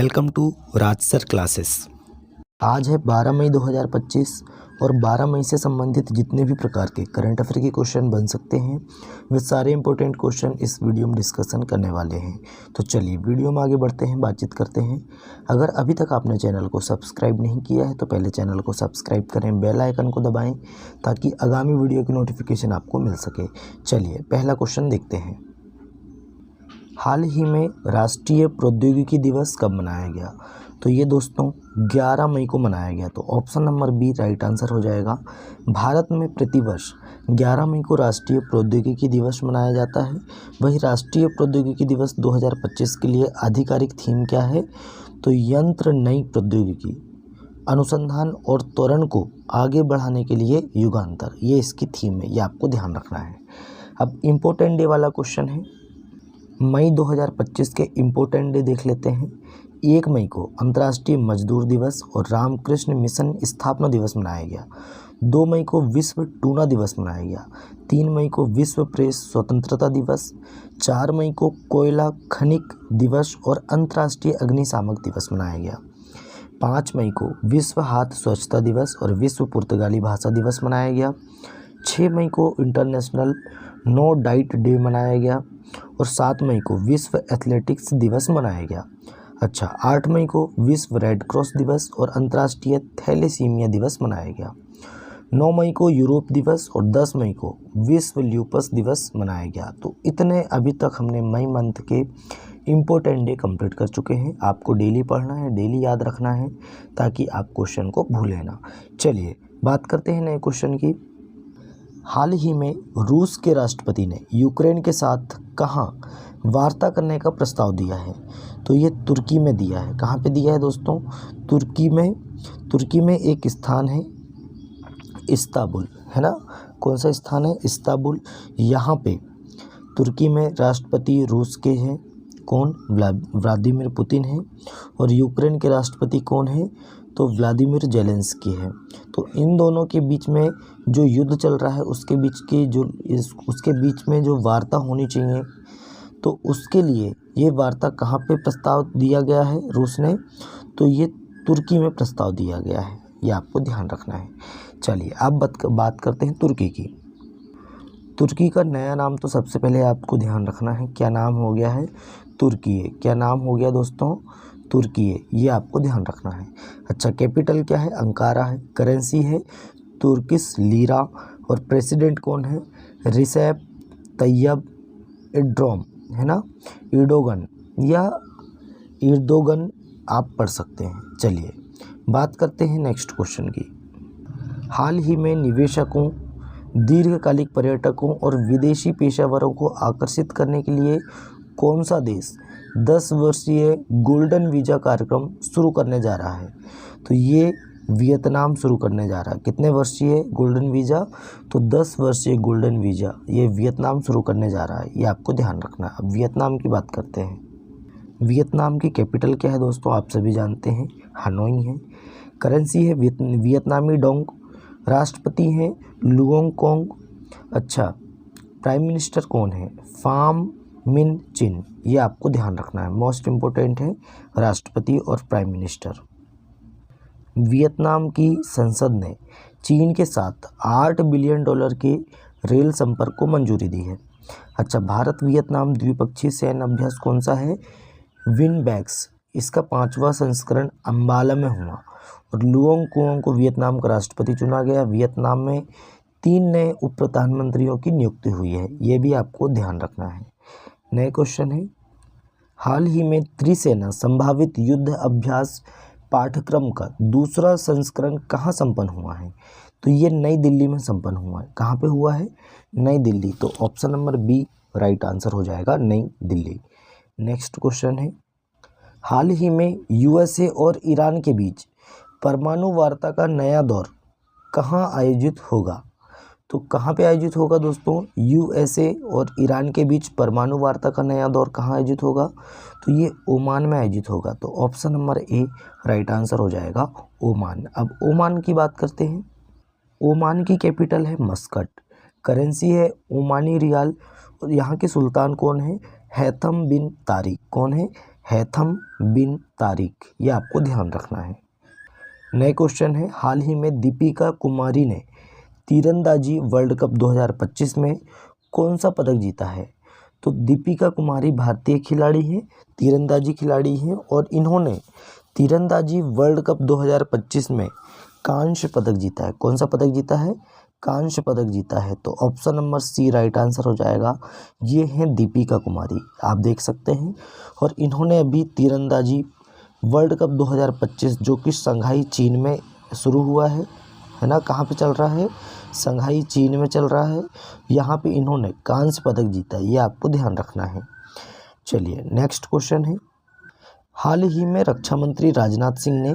Welcome to Raj sir classes. आज है 12 मई 2025 और 12 मई से संबंधित जितने भी प्रकार के करंट अफेयर के क्वेश्चन बन सकते हैं वे सारे इंपॉर्टेंट क्वेश्चन इस वीडियो में डिस्कशन करने वाले हैं। तो चलिए वीडियो में आगे बढ़ते हैं, बातचीत करते हैं। अगर अभी तक आपने चैनल को सब्सक्राइब नहीं किया है तो पहले चैनल को सब्सक्राइब करें, बेल आइकन को दबाएँ ताकि आगामी वीडियो की नोटिफिकेशन आपको मिल सके। चलिए पहला क्वेश्चन देखते हैं। हाल ही में राष्ट्रीय प्रौद्योगिकी दिवस कब मनाया गया? तो ये दोस्तों 11 मई को मनाया गया। तो option number B right answer हो जाएगा। भारत में प्रतिवर्ष 11 मई को राष्ट्रीय प्रौद्योगिकी दिवस मनाया जाता है। वही राष्ट्रीय प्रौद्योगिकी दिवस 2025 के लिए आधिकारिक थीम क्या है? तो यंत्र नई प्रौद्योगिकी, अनुसंधान और त्वरण को आगे बढ़ाने के लिए युगांतर, ये इसकी थीम है, ये आपको ध्यान रखना है। अब इम्पोर्टेंट डे वाला क्वेश्चन है। मई 2025 के इम्पोर्टेंट डे देख लेते हैं। 1 मई को अंतर्राष्ट्रीय मजदूर दिवस और रामकृष्ण मिशन स्थापना दिवस मनाया गया। 2 मई को विश्व टूना दिवस मनाया गया। 3 मई को विश्व प्रेस स्वतंत्रता दिवस। 4 मई को कोयला खनिक दिवस और अंतर्राष्ट्रीय अग्निशामक दिवस मनाया गया। 5 मई को विश्व हाथ स्वच्छता दिवस और विश्व पुर्तगाली भाषा दिवस मनाया गया। 6 मई को इंटरनेशनल नो डाइट डे मनाया गया और 7 मई को विश्व एथलेटिक्स दिवस मनाया गया। अच्छा, 8 मई को विश्व रेड क्रॉस दिवस और अंतर्राष्ट्रीय थैलेसीमिया दिवस मनाया गया। 9 मई को यूरोप दिवस और 10 मई को विश्व ल्यूपस दिवस मनाया गया। तो इतने अभी तक हमने मई मंथ के इम्पोर्टेंट डे कंप्लीट कर चुके हैं। आपको डेली पढ़ना है, डेली याद रखना है ताकि आप क्वेश्चन को भूलें ना। चलिए बात करते हैं नए क्वेश्चन की। हाल ही में रूस के राष्ट्रपति ने यूक्रेन के साथ कहाँ वार्ता करने का प्रस्ताव दिया है? तो ये तुर्की में दिया है। कहाँ पे दिया है दोस्तों? तुर्की में एक स्थान है इस्तांबुल, है ना। कौन सा स्थान है? इस्तांबुल। यहाँ पे तुर्की में राष्ट्रपति रूस के हैं, कौन? व्लादिमीर पुतिन है। और यूक्रेन के राष्ट्रपति कौन है? तो व्लादिमीर जेलेंस्की है। तो इन दोनों के बीच में जो युद्ध चल रहा है उसके बीच में जो वार्ता होनी चाहिए, तो उसके लिए ये वार्ता कहाँ पे प्रस्ताव दिया गया है रूस ने? तो ये तुर्की में प्रस्ताव दिया गया है, ये आपको ध्यान रखना है। चलिए अब बात करते हैं तुर्की की। तुर्की का नया नाम तो सबसे पहले आपको ध्यान रखना है, क्या नाम हो गया है? तुर्की। क्या नाम हो गया दोस्तों? तुर्की, ये आपको ध्यान रखना है। अच्छा, कैपिटल क्या है? अंकारा है। करेंसी है तुर्किश लीरा और प्रेसिडेंट कौन है? रिसेप तैयब एर्डोगन, है ना। एर्डोगन या एर्दोगन आप पढ़ सकते हैं। चलिए बात करते हैं नेक्स्ट क्वेश्चन की। हाल ही में निवेशकों, दीर्घकालिक पर्यटकों और विदेशी पेशेवरों को आकर्षित करने के लिए कौन सा देश 10 वर्षीय गोल्डन वीज़ा कार्यक्रम शुरू करने जा रहा है? तो ये वियतनाम शुरू करने जा रहा है। कितने वर्षीय गोल्डन वीज़ा? तो 10 वर्षीय गोल्डन वीज़ा ये वियतनाम शुरू करने जा रहा है, ये आपको ध्यान रखना है। अब वियतनाम की बात करते हैं। वियतनाम की कैपिटल क्या है दोस्तों? आप सभी जानते हैं, हनोई है। करेंसी है वियतनामी डोंग। राष्ट्रपति हैं लुओंग कोंग। अच्छा, प्राइम मिनिस्टर कौन है? फाम मिन चिन, ये आपको ध्यान रखना है। मोस्ट इम्पोर्टेंट है राष्ट्रपति और प्राइम मिनिस्टर। वियतनाम की संसद ने चीन के साथ $8 बिलियन के रेल संपर्क को मंजूरी दी है। अच्छा, भारत वियतनाम द्विपक्षीय सैन्य अभ्यास कौन सा है? विनबैक्स। इसका 5वां संस्करण अम्बाला में हुआ और लुओंग कोंग को वियतनाम का राष्ट्रपति चुना गया। वियतनाम में 3 नए उप प्रधानमंत्रियों की नियुक्ति हुई है, ये भी आपको ध्यान रखना है। नए क्वेश्चन है। हाल ही में त्रिसेना संभावित युद्ध अभ्यास पाठ्यक्रम का दूसरा संस्करण कहाँ संपन्न हुआ है? तो ये नई दिल्ली में संपन्न हुआ है। कहाँ पे हुआ है? नई दिल्ली। तो option number B right answer हो जाएगा, नई दिल्ली। नेक्स्ट क्वेश्चन है। हाल ही में यूएसए और ईरान के बीच परमाणु वार्ता का नया दौर कहाँ आयोजित होगा? तो कहाँ पे आयोजित होगा दोस्तों? यूएसए और ईरान के बीच परमाणु वार्ता का नया दौर कहाँ आयोजित होगा? तो ये ओमान में आयोजित होगा। तो option number A right answer हो जाएगा, ओमान। अब ओमान की बात करते हैं। ओमान की कैपिटल है मस्कट। करेंसी है ओमानी रियाल और यहाँ के सुल्तान कौन है? हैथम बिन तारिक। कौन है? हैथम बिन तारिक, ये आपको ध्यान रखना है। नए क्वेश्चन है, हाल ही में दीपिका कुमारी ने तीरंदाजी वर्ल्ड कप 2025 में कौन सा पदक जीता है? तो दीपिका कुमारी भारतीय खिलाड़ी हैं, तीरंदाजी खिलाड़ी हैं और इन्होंने तीरंदाजी वर्ल्ड कप 2025 में कांस्य पदक जीता है। कौन सा पदक जीता है? कांस्य पदक जीता है। तो option number C right answer हो जाएगा। ये हैं दीपिका कुमारी, आप देख सकते हैं। और इन्होंने अभी तीरंदाजी वर्ल्ड कप 2025 जो कि शंघाई चीन में शुरू हुआ है ना, कहाँ पे चल रहा है? शंघाई चीन में चल रहा है। यहाँ पे इन्होंने कांस्य पदक जीता है, ये आपको ध्यान रखना है। चलिए नेक्स्ट क्वेश्चन है, हाल ही में रक्षा मंत्री राजनाथ सिंह ने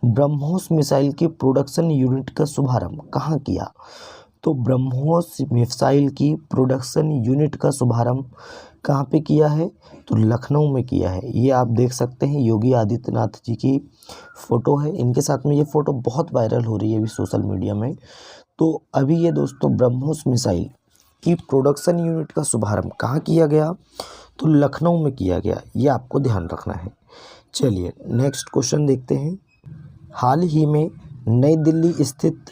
ब्रह्मोस मिसाइल की प्रोडक्शन यूनिट का शुभारंभ कहाँ किया? तो ब्रह्मोस मिसाइल की प्रोडक्शन यूनिट का शुभारंभ कहाँ पे किया है? तो लखनऊ में किया है। ये आप देख सकते हैं, योगी आदित्यनाथ जी की फ़ोटो है, इनके साथ में ये फ़ोटो बहुत वायरल हो रही है अभी सोशल मीडिया में। तो अभी ये दोस्तों ब्रह्मोस मिसाइल की प्रोडक्शन यूनिट का शुभारंभ कहाँ किया गया? तो लखनऊ में किया गया, ये आपको ध्यान रखना है। चलिए नेक्स्ट क्वेश्चन देखते हैं, हाल ही में नई दिल्ली स्थित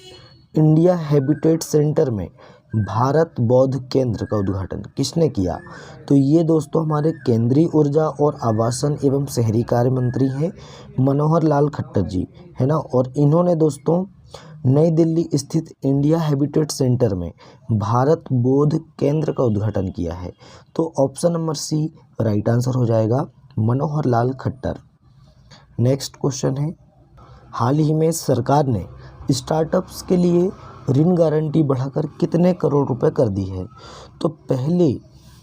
इंडिया हैबिटेट सेंटर में भारत बौद्ध केंद्र का उद्घाटन किसने किया? तो ये दोस्तों हमारे केंद्रीय ऊर्जा और आवासन एवं शहरी कार्य मंत्री हैं मनोहर लाल खट्टर जी, है ना। और इन्होंने दोस्तों नई दिल्ली स्थित इंडिया हैबिटेट सेंटर में भारत बौद्ध केंद्र का उद्घाटन किया है। तो option number C right answer हो जाएगा, मनोहर लाल खट्टर। नेक्स्ट क्वेश्चन है, हाल ही में सरकार ने स्टार्टअप्स के लिए ऋण गारंटी बढ़ाकर कितने करोड़ रुपए कर दी है? तो पहले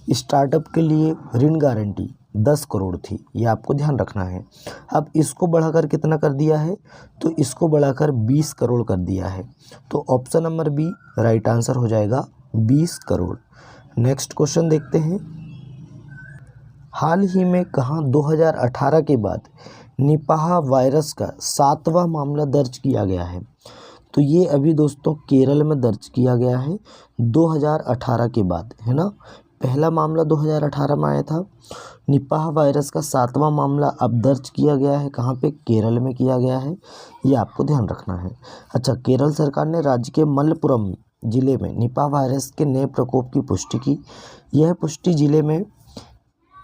स्टार्टअप के लिए ऋण गारंटी 10 करोड़ थी, ये आपको ध्यान रखना है। अब इसको बढ़ाकर कितना कर दिया है? तो इसको बढ़ाकर 20 करोड़ कर दिया है। तो option number B right answer हो जाएगा, 20 करोड़। नेक्स्ट क्वेश्चन देखते हैं, हाल ही में कहाँ 2018 के बाद निपाह वायरस का 7वां मामला दर्ज किया गया है? तो ये अभी दोस्तों केरल में दर्ज किया गया है 2018 के बाद, है ना। पहला मामला 2018 में आया था, निपाह वायरस का 7वां मामला अब दर्ज किया गया है, कहाँ पे? केरल में किया गया है, ये आपको ध्यान रखना है। अच्छा, केरल सरकार ने राज्य के मलप्पुरम जिले में निपाह वायरस के नए प्रकोप की पुष्टि की। यह पुष्टि जिले में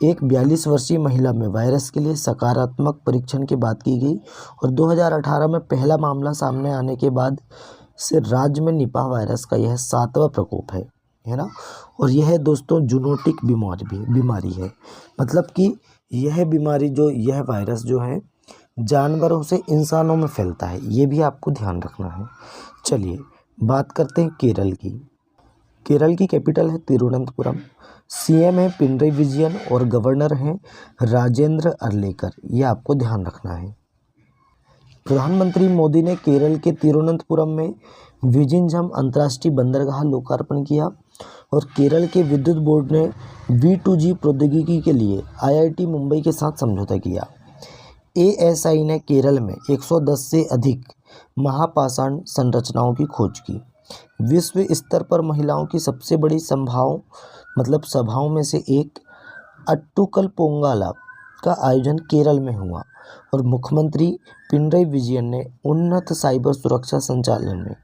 एक 42 वर्षीय महिला में वायरस के लिए सकारात्मक परीक्षण के बाद की गई और 2018 में पहला मामला सामने आने के बाद से राज्य में निपाह वायरस का यह 7वां प्रकोप है ना। और यह दोस्तों जूनोटिक बीमारी है, मतलब कि यह बीमारी यह वायरस जो है जानवरों से इंसानों में फैलता है, ये भी आपको ध्यान रखना है। चलिए बात करते हैं केरल की। केरल की कैपिटल है तिरुवनंतपुरम, सीएम है पिनरई विजयन और गवर्नर हैं राजेंद्र अर्लेकर, ये आपको ध्यान रखना है। प्रधानमंत्री मोदी ने केरल के तिरुवनंतपुरम में विजिंझम अंतर्राष्ट्रीय बंदरगाह लोकार्पण किया और केरल के विद्युत बोर्ड ने V2G प्रौद्योगिकी के लिए IIT मुंबई के साथ समझौता किया। ASI ने केरल में 110 से अधिक महापाषाण संरचनाओं की खोज की। विश्व स्तर पर महिलाओं की सबसे बड़ी सभाओं में से एक अट्टुकल पोंगाला का आयोजन केरल में हुआ और मुख्यमंत्री पिनरई विजयन ने उन्नत साइबर सुरक्षा संचालन में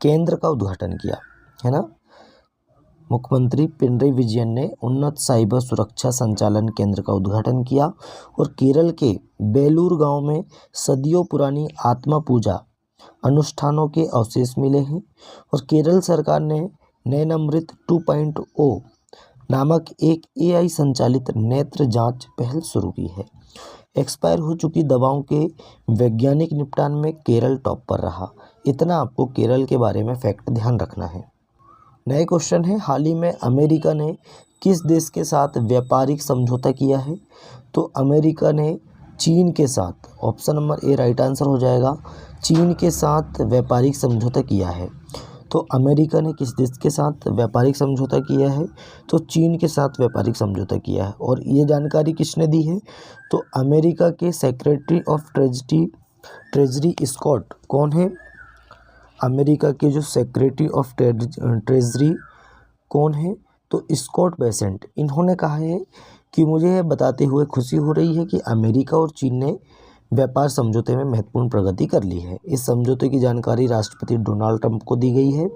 केंद्र का उद्घाटन किया, है ना। मुख्यमंत्री पिनरई विजयन ने उन्नत साइबर सुरक्षा संचालन केंद्र का उद्घाटन किया और केरल के बेलूर गांव में सदियों पुरानी आत्मा पूजा अनुष्ठानों के अवशेष मिले हैं और केरल सरकार ने नैनामृत 2.0 नामक एक AI संचालित नेत्र जांच पहल शुरू की है। एक्सपायर हो चुकी दवाओं के वैज्ञानिक निपटान में केरल टॉप पर रहा। इतना आपको केरल के बारे में फैक्ट ध्यान रखना है। नए क्वेश्चन है, हाल ही में अमेरिका ने किस देश के साथ व्यापारिक समझौता किया है? तो अमेरिका ने चीन के साथ, option number A right answer हो जाएगा, चीन के साथ व्यापारिक समझौता किया है। तो अमेरिका ने किस देश के साथ व्यापारिक समझौता किया है? तो चीन के साथ व्यापारिक समझौता किया है। और ये जानकारी किसने दी है? तो अमेरिका के सेक्रेटरी ऑफ ट्रेजरी स्कॉट कौन है? अमेरिका के जो सेक्रेटरी ऑफ ट्रेजरी कौन है? तो स्कॉट बेसेंट। इन्होंने कहा है कि मुझे यह बताते हुए खुशी हो रही है कि अमेरिका और चीन ने व्यापार समझौते में महत्वपूर्ण प्रगति कर ली है। इस समझौते की जानकारी राष्ट्रपति डोनाल्ड ट्रंप को दी गई है।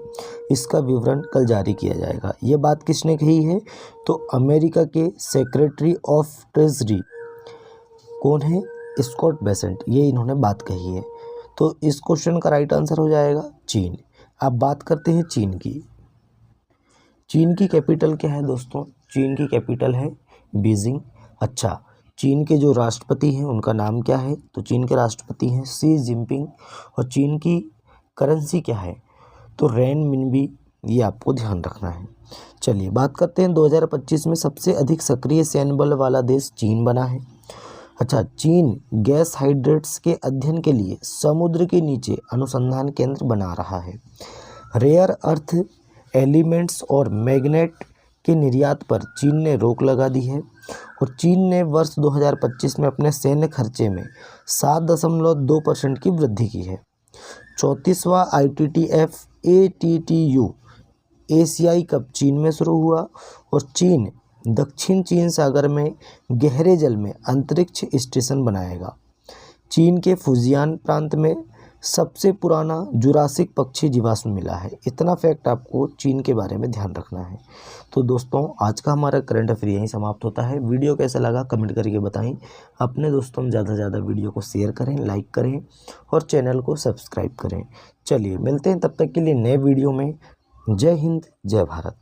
इसका विवरण कल जारी किया जाएगा। ये बात किसने कही है? तो अमेरिका के सेक्रेटरी ऑफ ट्रेजरी कौन है? स्कॉट बेसेंट, ये इन्होंने बात कही है। तो इस क्वेश्चन का राइट आंसर हो जाएगा चीन। अब बात करते हैं चीन की। चीन की कैपिटल क्या है दोस्तों? चीन की कैपिटल है बीजिंग। अच्छा, चीन के जो राष्ट्रपति हैं उनका नाम क्या है? तो चीन के राष्ट्रपति हैं शी जिनपिंग। और चीन की करेंसी क्या है? तो रेनमिनबी। ये आपको ध्यान रखना है। चलिए बात करते हैं 2025 में सबसे अधिक सक्रिय सैन्य बल वाला देश चीन बना है। अच्छा, चीन गैस हाइड्रेट्स के अध्ययन के लिए समुद्र के नीचे अनुसंधान केंद्र बना रहा है। रेयर अर्थ एलिमेंट्स और मैग्नेट के निर्यात पर चीन ने रोक लगा दी है। और चीन ने वर्ष 2025 में अपने सैन्य खर्चे में 7.2% की वृद्धि की है। 34वां ITTF ATTU एशियाई कप चीन में शुरू हुआ। और चीन दक्षिण चीन सागर में गहरे जल में अंतरिक्ष स्टेशन बनाएगा। चीन के फुजियान प्रांत में सबसे पुराना जुरासिक पक्षी जीवाश्म मिला है। इतना फैक्ट आपको चीन के बारे में ध्यान रखना है। तो दोस्तों आज का हमारा करंट अफेयर यहीं समाप्त होता है। वीडियो कैसा लगा कमेंट करके बताएं। अपने दोस्तों में ज़्यादा से ज़्यादा वीडियो को शेयर करें, लाइक करें और चैनल को सब्सक्राइब करें। चलिए मिलते हैं तब तक के लिए नए वीडियो में। जय हिंद, जय भारत।